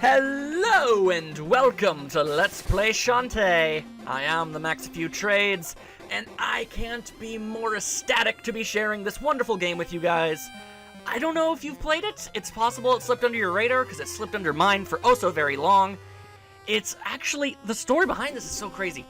Hello and welcome to Let's Play Shantae. I am the Max of Few Trades, and I can't be more ecstatic to be sharing this wonderful game with you guys. I don't know if you've played it. It's possible it slipped under your radar, because it slipped under mine for oh so very long. It's actually, the story behind this is so crazy.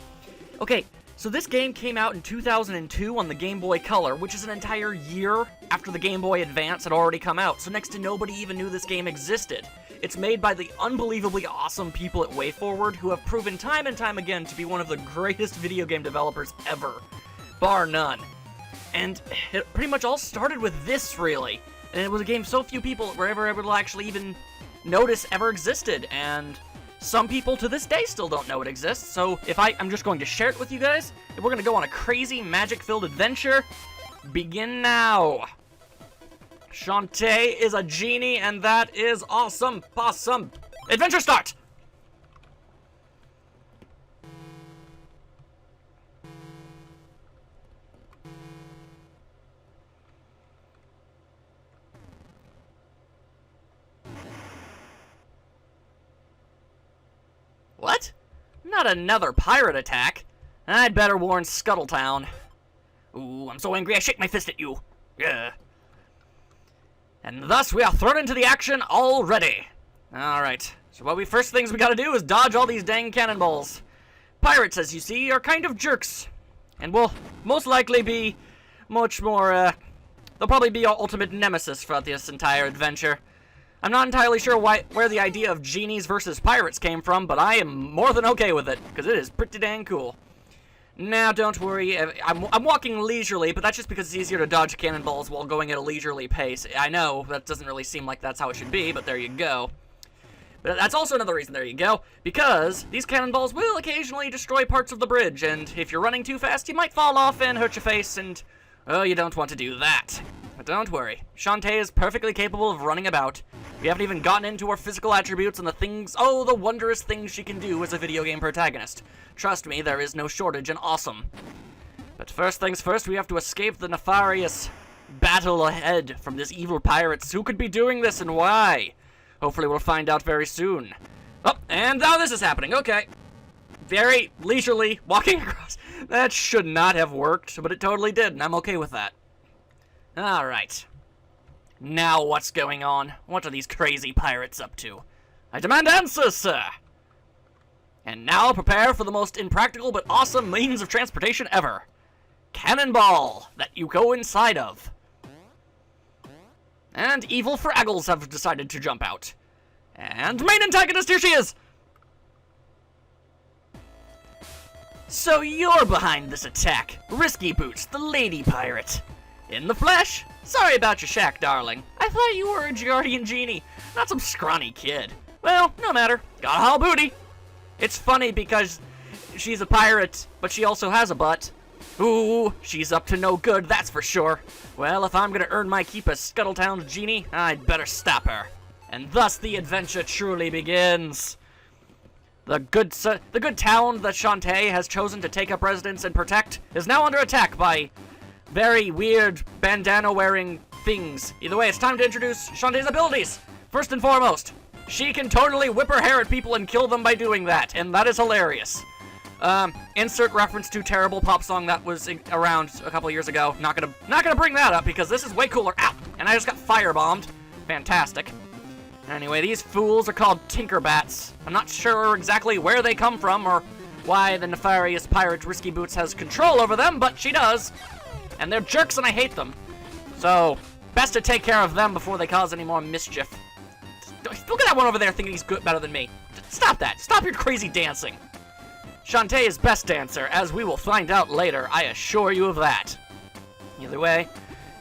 Okay, so this game came out in 2002 on the Game Boy Color, which is an entire year after the Game Boy Advance had already come out, so next to nobody even knew this game existed. It's made by the unbelievably awesome people at WayForward, who have proven time and time again to be one of the greatest video game developers ever, bar none. And it pretty much all started with this, really. And it was a game so few people were ever able to actually even notice ever existed, and some people to this day still don't know it exists, so I'm just going to share it with you guys, and we're going to go on a crazy, magic-filled adventure. Begin now. Shantae is a genie, and that is awesome possum. Adventure start! What? Not another pirate attack. I'd better warn Scuttletown. Ooh, I'm so angry I shake my fist at you. Yeah. And thus we are thrown into the action already. Alright, so first things we gotta do is dodge all these dang cannonballs. Pirates, as you see, are kind of jerks. And will most likely be much more, they'll probably be our ultimate nemesis throughout this entire adventure. I'm not entirely sure where the idea of genies versus pirates came from, but I am more than okay with it, because it is pretty dang cool. Now, don't worry, I'm walking leisurely, but that's just because it's easier to dodge cannonballs while going at a leisurely pace. I know, that doesn't really seem like that's how it should be, but there you go. But that's also another reason, there you go, because these cannonballs will occasionally destroy parts of the bridge, and if you're running too fast, you might fall off and hurt your face, and, oh, you don't want to do that. But don't worry, Shantae is perfectly capable of running about. We haven't even gotten into her physical attributes and the wondrous things she can do as a video game protagonist. Trust me, there is no shortage in awesome. But first things first, we have to escape the nefarious battle ahead from these evil pirates. Who could be doing this and why? Hopefully we'll find out very soon. Oh, and now this is happening, okay. Very leisurely, walking across. That should not have worked, but it totally did, and I'm okay with that. Alright. Now what's going on? What are these crazy pirates up to? I demand answers, sir! And now prepare for the most impractical but awesome means of transportation ever. Cannonball that you go inside of. And evil Fraggles have decided to jump out. And main antagonist, here she is! So you're behind this attack. Risky Boots, the lady pirate. In the flesh? Sorry about your shack, darling. I thought you were a Giardian genie, not some scrawny kid. Well, no matter. Got a hall booty. It's funny because she's a pirate, but she also has a butt. Ooh, she's up to no good, that's for sure. Well, if I'm gonna earn my keep as Scuttletown's genie, I'd better stop her. And thus the adventure truly begins. The good town that Shantae has chosen to take up residence and protect is now under attack by very weird bandana-wearing things. Either way, it's time to introduce Shantae's abilities. First and foremost, she can totally whip her hair at people and kill them by doing that, and that is hilarious. Insert reference to terrible pop song that was around a couple years ago. Not gonna bring that up because this is way cooler. Ow! And I just got firebombed. Fantastic. Anyway, these fools are called Tinkerbats. I'm not sure exactly where they come from or why the nefarious pirate Risky Boots has control over them, but she does. And they're jerks and I hate them. So, best to take care of them before they cause any more mischief. Look at that one over there thinking he's better than me. Stop that. Stop your crazy dancing. Shantae is best dancer, as we will find out later. I assure you of that. Either way,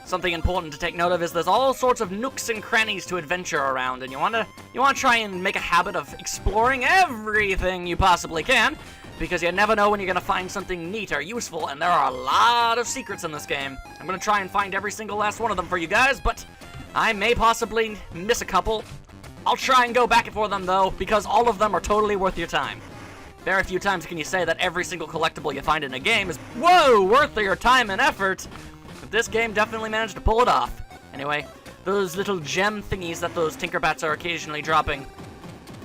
something important to take note of is there's all sorts of nooks and crannies to adventure around, and you wanna try and make a habit of exploring everything you possibly can, because you never know when you're gonna find something neat or useful, and there are a lot of secrets in this game. I'm gonna try and find every single last one of them for you guys, but I may possibly miss a couple. I'll try and go back for them, though, because all of them are totally worth your time. Very few times can you say that every single collectible you find in a game is, whoa, worth your time and effort. But this game definitely managed to pull it off. Anyway, those little gem thingies that those Tinkerbats are occasionally dropping.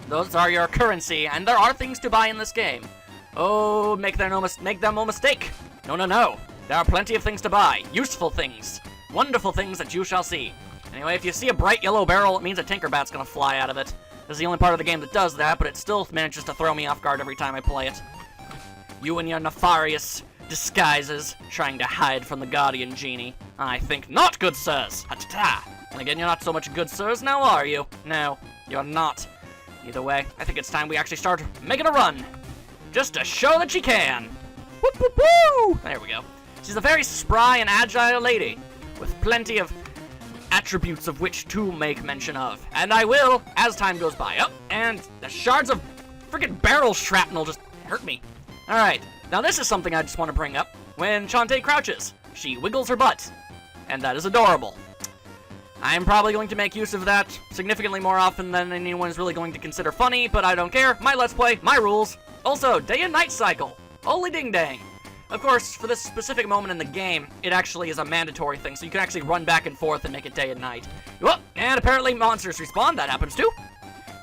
Those are your currency, and there are things to buy in this game. Oh, make them no mistake. No. There are plenty of things to buy. Useful things. Wonderful things that you shall see. Anyway, if you see a bright yellow barrel, it means a Tinkerbat's gonna fly out of it. This is the only part of the game that does that, but it still manages to throw me off guard every time I play it. You and your nefarious disguises, trying to hide from the Guardian Genie. I think not, good sirs. Ha-ta-ta. And again, you're not so much good sirs now, are you? No, you're not. Either way, I think it's time we actually start making a run. Just to show that she can. Whoop, whoop, woo! There we go. She's a very spry and agile lady, with plenty of attributes of which to make mention of. And I will, as time goes by. Oh, and the shards of freaking barrel shrapnel just hurt me. Alright, now this is something I just want to bring up. When Shantae crouches, she wiggles her butt. And that is adorable. I'm probably going to make use of that significantly more often than anyone's really going to consider funny, but I don't care. My Let's Play, my rules. Also, day and night cycle. Holy ding dang. Of course, for this specific moment in the game, it actually is a mandatory thing, so you can actually run back and forth and make it day and night. Well, and apparently monsters respawn, that happens too.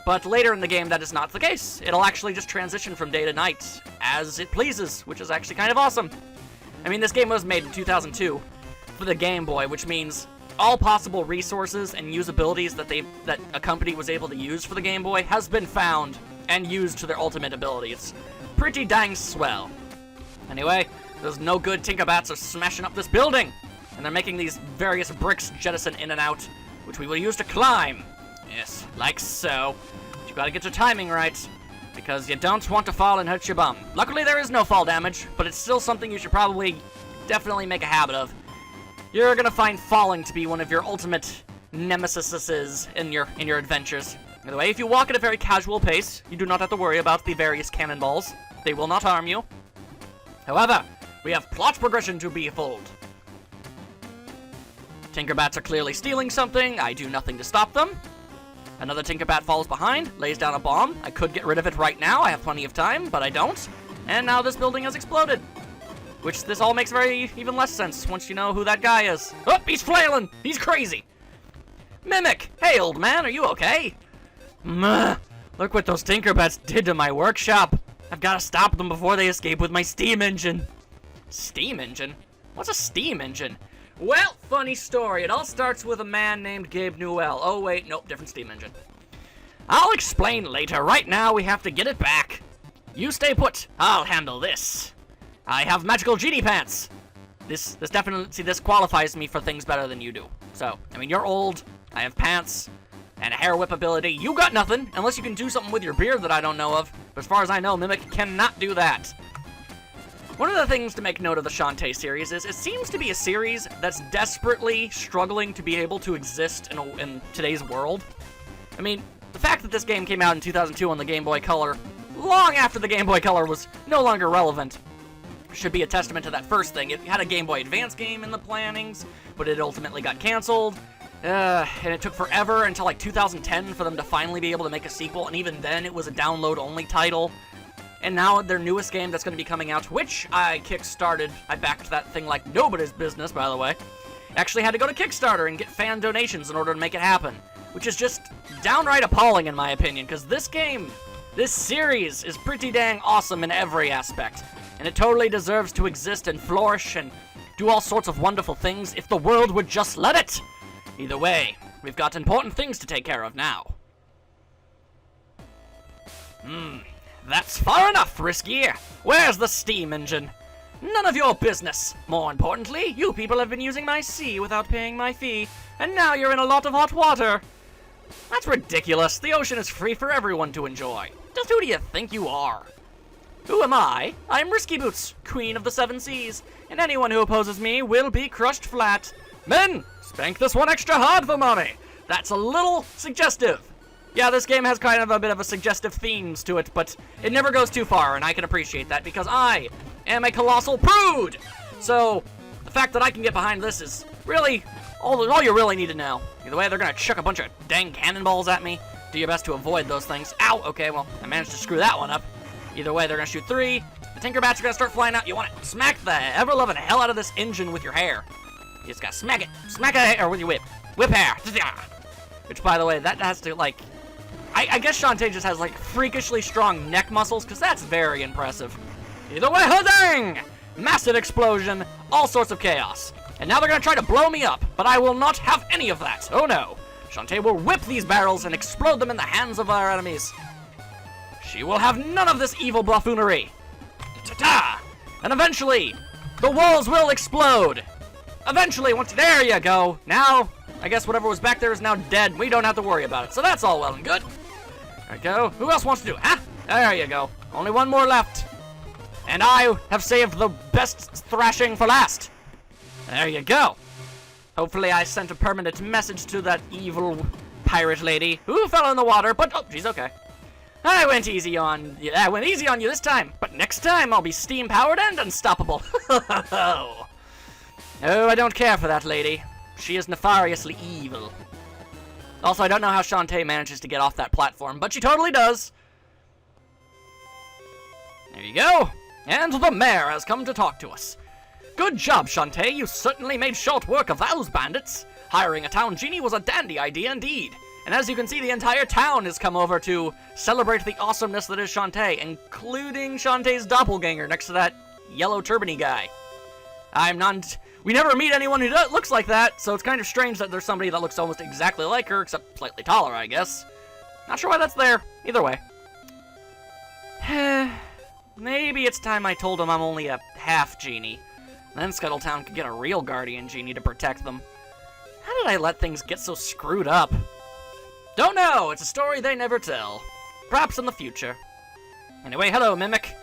But later in the game, that is not the case. It'll actually just transition from day to night as it pleases, which is actually kind of awesome. I mean, this game was made in 2002 for the Game Boy, which means all possible resources and usabilities that a company was able to use for the Game Boy has been found and used to their ultimate ability. It's pretty dang swell. Anyway, those no good Tinkerbats are smashing up this building, and they're making these various bricks jettison in and out, which we will use to climb. Yes, like so. But you gotta get your timing right, because you don't want to fall and hurt your bum. Luckily, there is no fall damage, but it's still something you should probably definitely make a habit of. You're gonna find falling to be one of your ultimate nemesises in your adventures. By the way, if you walk at a very casual pace, you do not have to worry about the various cannonballs. They will not harm you. However, we have plot progression to behold. Tinkerbats are clearly stealing something. I do nothing to stop them. Another Tinkerbat falls behind, lays down a bomb. I could get rid of it right now. I have plenty of time, but I don't. And now this building has exploded. Which this all makes even less sense once you know who that guy is. Oh, he's flailing! He's crazy! Mimic! Hey, old man, are you okay? Look what those Tinkerbats did to my workshop. I've got to stop them before they escape with my steam engine. Steam engine? What's a steam engine? Well, funny story. It all starts with a man named Gabe Newell. Oh, wait, nope, different steam engine. I'll explain later. Right now, we have to get it back. You stay put. I'll handle this. I have magical genie pants. This definitely, see, this qualifies me for things better than you do. So, I mean, you're old. I have pants and a hair whip ability. You got nothing, unless you can do something with your beard that I don't know of. But as far as I know, Mimic cannot do that. One of the things to make note of the Shantae series is it seems to be a series that's desperately struggling to be able to exist in today's world. I mean, the fact that this game came out in 2002 on the Game Boy Color, long after the Game Boy Color was no longer relevant, should be a testament to that first thing. It had a Game Boy Advance game in the plannings, but it ultimately got canceled. And it took forever until like 2010 for them to finally be able to make a sequel, and even then it was a download-only title. And now their newest game that's going to be coming out, which I kickstarted, I backed that thing like nobody's business, by the way, actually had to go to Kickstarter and get fan donations in order to make it happen, which is just downright appalling in my opinion, because this game, this series, is pretty dang awesome in every aspect, and it totally deserves to exist and flourish and do all sorts of wonderful things if the world would just let it. Either way, we've got important things to take care of now. That's far enough, Risky. Where's the steam engine? None of your business. More importantly, you people have been using my sea without paying my fee, and now you're in a lot of hot water. That's ridiculous. The ocean is free for everyone to enjoy. Just who do you think you are? Who am I? I'm Risky Boots, Queen of the Seven Seas, and anyone who opposes me will be crushed flat. Men, spank this one extra hard for mommy. That's a little suggestive. Yeah, this game has kind of a bit of a suggestive themes to it, but it never goes too far, and I can appreciate that because I am a colossal prude. So, the fact that I can get behind this is really all you really need to know. Either way, they're gonna chuck a bunch of dang cannonballs at me. Do your best to avoid those things. Ow! Okay, well, I managed to screw that one up. Either way, they're gonna shoot 3. The Tinkerbats are gonna start flying out. You want to smack the ever-loving hell out of this engine with your hair. You just gotta smack it. Smack it or with your whip. Whip hair. Which, by the way, that has to, like, I guess Shantae just has, like, freakishly strong neck muscles, because that's very impressive. Either way, huzzing! Massive explosion, all sorts of chaos. And now they're gonna try to blow me up, but I will not have any of that. Oh no. Shantae will whip these barrels and explode them in the hands of our enemies. She will have none of this evil buffoonery. Ta-ta! And eventually, the walls will explode. Eventually, there you go. Now, I guess whatever was back there is now dead. We don't have to worry about it. So that's all well and good. There we go. Who else wants to do it? Huh? There you go. Only one more left. And I have saved the best thrashing for last. There you go. Hopefully I sent a permanent message to that evil pirate lady who fell in the water, but oh, she's okay. I went easy on you. I went easy on you this time, but next time I'll be steam-powered and unstoppable. Oh, I don't care for that lady. She is nefariously evil. Also, I don't know how Shantae manages to get off that platform, but she totally does. There you go. And the mayor has come to talk to us. Good job, Shantae. You certainly made short work of those bandits. Hiring a town genie was a dandy idea indeed. And as you can see, the entire town has come over to celebrate the awesomeness that is Shantae, including Shantae's doppelganger next to that yellow turban-y guy. We never meet anyone who looks like that, so it's kind of strange that there's somebody that looks almost exactly like her, except slightly taller, I guess. Not sure why that's there. Either way. Maybe it's time I told him I'm only a half genie. Then Scuttletown could get a real guardian genie to protect them. How did I let things get so screwed up? Don't know. It's a story they never tell. Perhaps in the future. Anyway, hello, Mimic.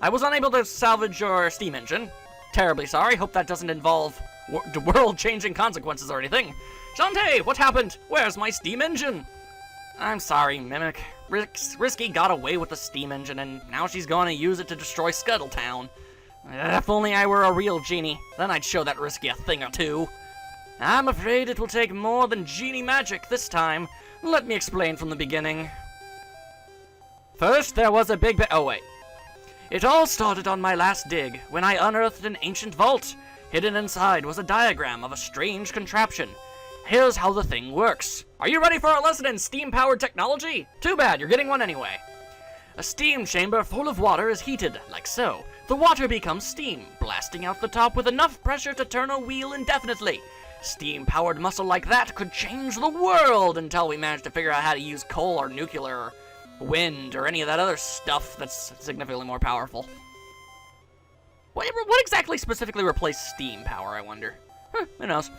I was unable to salvage your steam engine. Terribly sorry. Hope that doesn't involve world-changing consequences or anything. Shantae, what happened? Where's my steam engine? I'm sorry, Mimic. Risky got away with the steam engine, and now she's going to use it to destroy Scuttletown. If only I were a real genie, then I'd show that Risky a thing or two. I'm afraid it will take more than genie magic this time. Let me explain from the beginning. First, there was a big oh wait. It all started on my last dig, when I unearthed an ancient vault. Hidden inside was a diagram of a strange contraption. Here's how the thing works. Are you ready for a lesson in steam-powered technology? Too bad, you're getting one anyway. A steam chamber full of water is heated, like so. The water becomes steam, blasting out the top with enough pressure to turn a wheel indefinitely. Steam-powered muscle like that could change the world until we managed to figure out how to use coal or nuclear or wind or any of that other stuff that's significantly more powerful. What exactly specifically replaced steam power, I wonder? Who knows?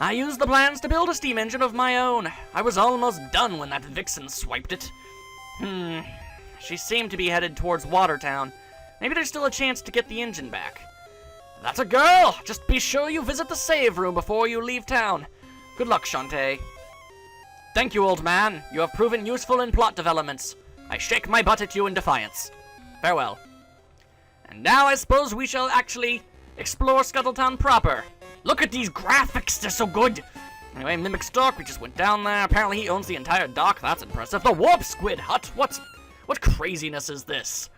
I used the plans to build a steam engine of my own. I was almost done when that vixen swiped it. She seemed to be headed towards Watertown. Maybe there's still a chance to get the engine back. That's a girl! Just be sure you visit the save room before you leave town. Good luck, Shantae. Thank you, old man. You have proven useful in plot developments. I shake my butt at you in defiance. Farewell. And now I suppose we shall actually explore Scuttletown proper. Look at these graphics, they're so good! Anyway, Mimic's dock, we just went down there. Apparently he owns the entire dock, that's impressive. The Warp Squid Hut, what craziness is this?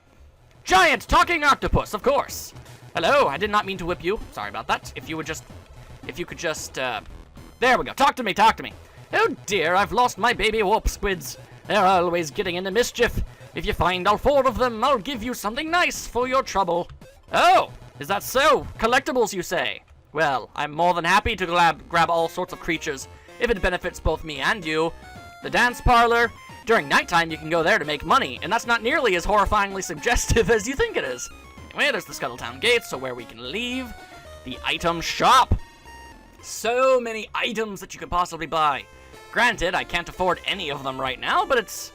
Giant talking octopus, of course! Hello, I did not mean to whip you. Sorry about that. If you could just, there we go. Talk to me. Oh dear, I've lost my baby warp squids. They're always getting into mischief. If you find all 4 of them, I'll give you something nice for your trouble. Oh, is that so? Collectibles, you say? Well, I'm more than happy to grab all sorts of creatures, if it benefits both me and you. The dance parlor. During nighttime, you can go there to make money, and that's not nearly as horrifyingly suggestive as you think it is. Anyway, there's the Scuttletown gate, so where we can leave. The item shop. So many items that you could possibly buy. Granted, I can't afford any of them right now, but it's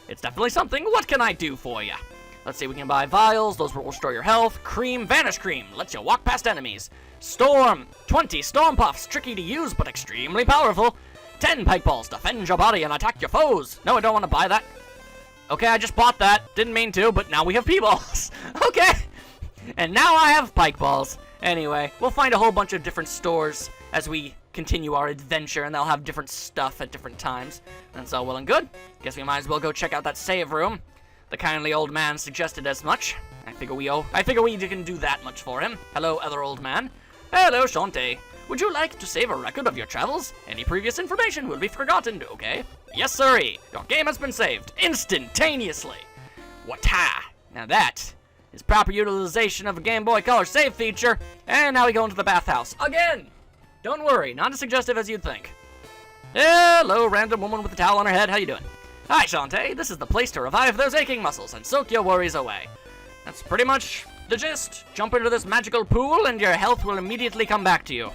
definitely something. What can I do for you? Let's see, we can buy vials. Those will restore your health. Cream, Vanish Cream. Lets you walk past enemies. Storm. 20 Storm Puffs. Tricky to use, but extremely powerful. 10 Pike Balls. Defend your body and attack your foes. No, I don't want to buy that. Okay, I just bought that. Didn't mean to, but now we have P-Balls. Okay. And now I have Pike Balls. Anyway, we'll find a whole bunch of different stores as we continue our adventure, and they'll have different stuff at different times. That's all well and good. Guess we might as well go check out that save room. The kindly old man suggested as much. I figure we can do that much for him. Hello, other old man. Hello, Shantae. Would you like to save a record of your travels? Any previous information will be forgotten, okay? Yes, sirree. Your game has been saved instantaneously. Wata! Now that is proper utilization of a Game Boy Color save feature. And now we go into the bathhouse again. Don't worry, not as suggestive as you'd think. Hello, random woman with a towel on her head. How you doing? Hi, Shantae. This is the place to revive those aching muscles and soak your worries away. That's pretty much the gist. Jump into this magical pool and your health will immediately come back to you.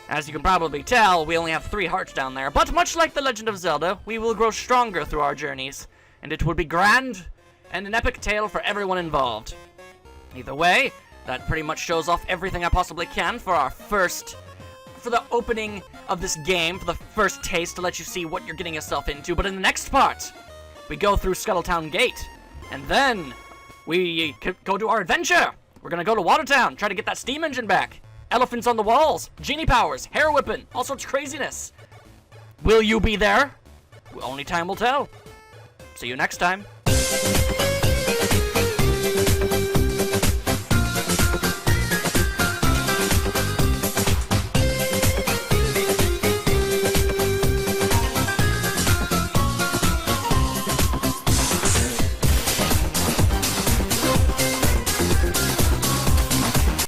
As you can probably tell, we only have 3 hearts down there, but much like The Legend of Zelda, we will grow stronger through our journeys, and it will be grand and an epic tale for everyone involved. Either way, that pretty much shows off everything I possibly can for the opening of this game, for the first taste to let you see what you're getting yourself into. But in the next part, we go through Scuttletown Gate, and then we go to our adventure. We're gonna go to Watertown, try to get that steam engine back. Elephants on the walls, genie powers, hair whipping, all sorts of craziness. Will you be there? Only time will tell. See you next time.